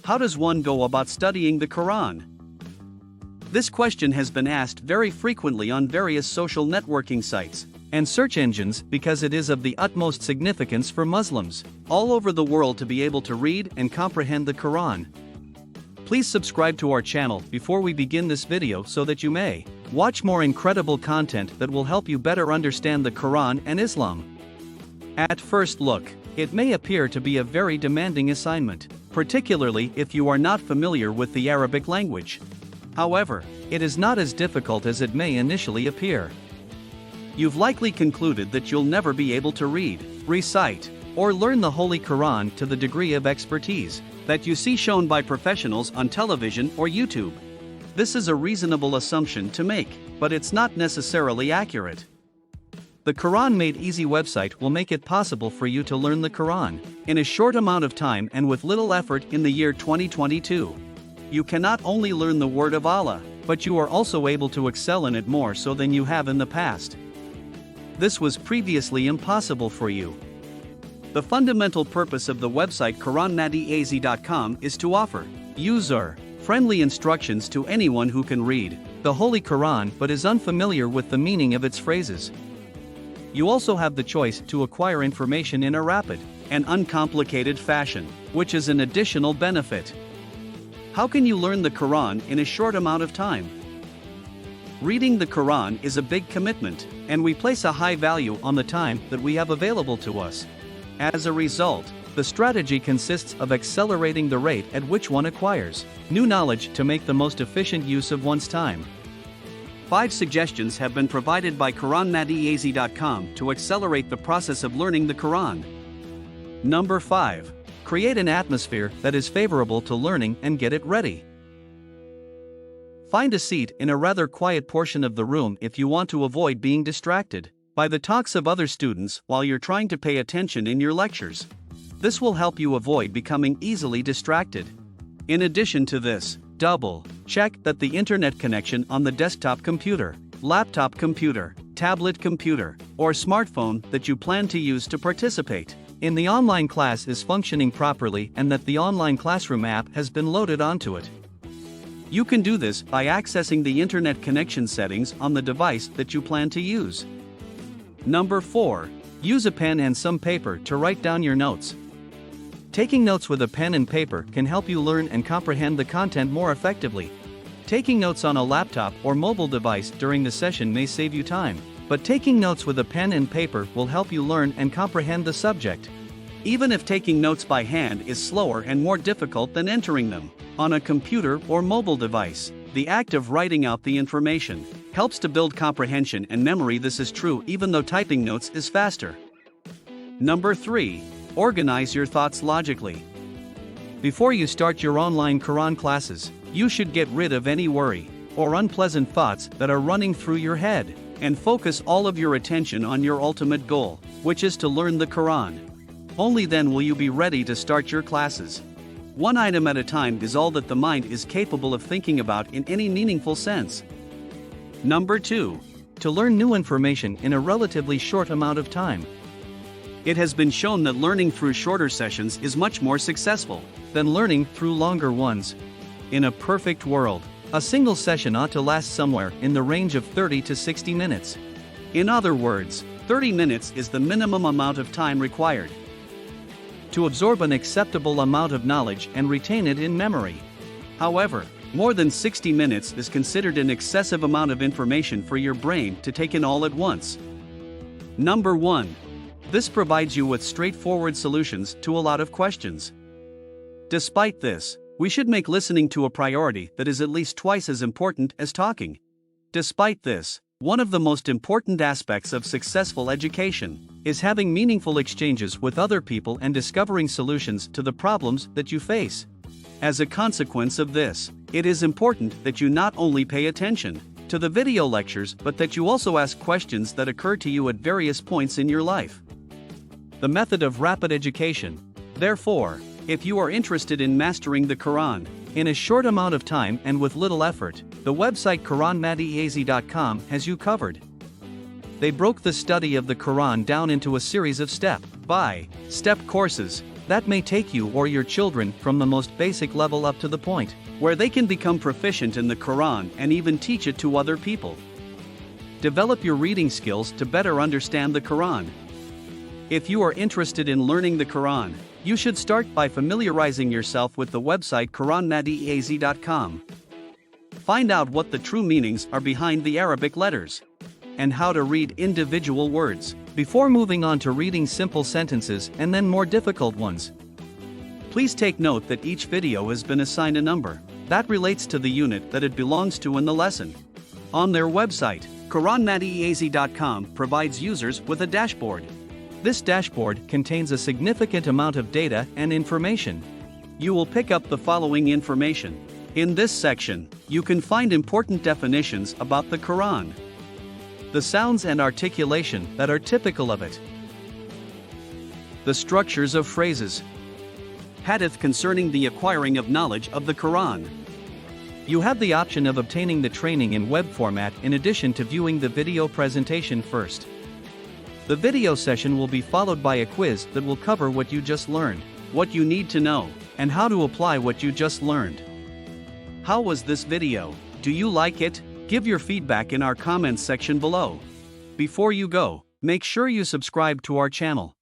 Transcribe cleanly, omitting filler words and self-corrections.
How does one go about studying the Quran? This question has been asked very frequently on various social networking sites and search engines because it is of the utmost significance for Muslims all over the world to be able to read and comprehend the Quran. Please subscribe to our channel before we begin this video so that you may watch more incredible content that will help you better understand the Quran and Islam. At first look, it may appear to be a very demanding assignment, particularly if you are not familiar with the Arabic language. However, it is not as difficult as it may initially appear. You've likely concluded that you'll never be able to read, recite, or learn the Holy Quran to the degree of expertise that you see shown by professionals on television or YouTube. This is a reasonable assumption to make, but it's not necessarily accurate. The Quran Made Easy website will make it possible for you to learn the Quran in a short amount of time and with little effort in the year 2022. You cannot only learn the word of Allah, but you are also able to excel in it more so than you have in the past. This was previously impossible for you. The fundamental purpose of the website QuranMadeEasy.com is to offer user-friendly instructions to anyone who can read the Holy Quran but is unfamiliar with the meaning of its phrases. You also have the choice to acquire information in a rapid and uncomplicated fashion, which is an additional benefit. How can you learn the Quran in a short amount of time? Reading the Quran is a big commitment, and we place a high value on the time that we have available to us. As a result, the strategy consists of accelerating the rate at which one acquires new knowledge to make the most efficient use of one's time. 5 suggestions have been provided by QuranMadeEasy.com to accelerate the process of learning the Quran. Number 5. Create an atmosphere that is favorable to learning and get it ready. Find a seat in a rather quiet portion of the room if you want to avoid being distracted by the talks of other students while you're trying to pay attention in your lectures. This will help you avoid becoming easily distracted. In addition to this, double-check that the internet connection on the desktop computer, laptop computer, tablet computer, or smartphone that you plan to use to participate in the online class is functioning properly and that the online classroom app has been loaded onto it. You can do this by accessing the internet connection settings on the device that you plan to use. Number 4. Use a pen and some paper to write down your notes. Taking notes with a pen and paper can help you learn and comprehend the content more effectively. Taking notes on a laptop or mobile device during the session may save you time, but taking notes with a pen and paper will help you learn and comprehend the subject. Even if taking notes by hand is slower and more difficult than entering them on a computer or mobile device, the act of writing out the information helps to build comprehension and memory. This is true even though typing notes is faster. Number 3. Organize your thoughts logically. Before you start your online Quran classes, you should get rid of any worry or unpleasant thoughts that are running through your head and focus all of your attention on your ultimate goal, which is to learn the Quran. Only then will you be ready to start your classes. One item at a time is all that the mind is capable of thinking about in any meaningful sense. Number 2. To learn new information in a relatively short amount of time. It has been shown that learning through shorter sessions is much more successful than learning through longer ones. In a perfect world, a single session ought to last somewhere in the range of 30 to 60 minutes. In other words, 30 minutes is the minimum amount of time required to absorb an acceptable amount of knowledge and retain it in memory. However, more than 60 minutes is considered an excessive amount of information for your brain to take in all at once. Number 1. This provides you with straightforward solutions to a lot of questions. Despite this, we should make listening to a priority that is at least twice as important as talking. Despite this, one of the most important aspects of successful education is having meaningful exchanges with other people and discovering solutions to the problems that you face. As a consequence of this, it is important that you not only pay attention to the video lectures but that you also ask questions that occur to you at various points in your life. The method of rapid education. Therefore, if you are interested in mastering the Quran in a short amount of time and with little effort, the website QuranMadeEasy.com has you covered. They broke the study of the Quran down into a series of step-by-step courses That may take you or your children from the most basic level up to the point where they can become proficient in the Quran and even teach it to other people. Develop your reading skills to better understand the Quran. If you are interested in learning the Quran, you should start by familiarizing yourself with the website QuranNadiaz.com. Find out what the true meanings are behind the Arabic letters and how to read individual words before moving on to reading simple sentences and then more difficult ones. Please take note that each video has been assigned a number that relates to the unit that it belongs to in the lesson. On their website, QuranNadiaz.com provides users with a dashboard. This dashboard contains a significant amount of data and information. You will pick up the following information. In this section, you can find important definitions about the Quran, the sounds and articulation that are typical of it, the structures of phrases, hadith concerning the acquiring of knowledge of the Quran. You have the option of obtaining the training in web format in addition to viewing the video presentation first. The video session will be followed by a quiz that will cover what you just learned, what you need to know, and how to apply what you just learned. How was this video? Do you like it? Give your feedback in our comments section below. Before you go, make sure you subscribe to our channel.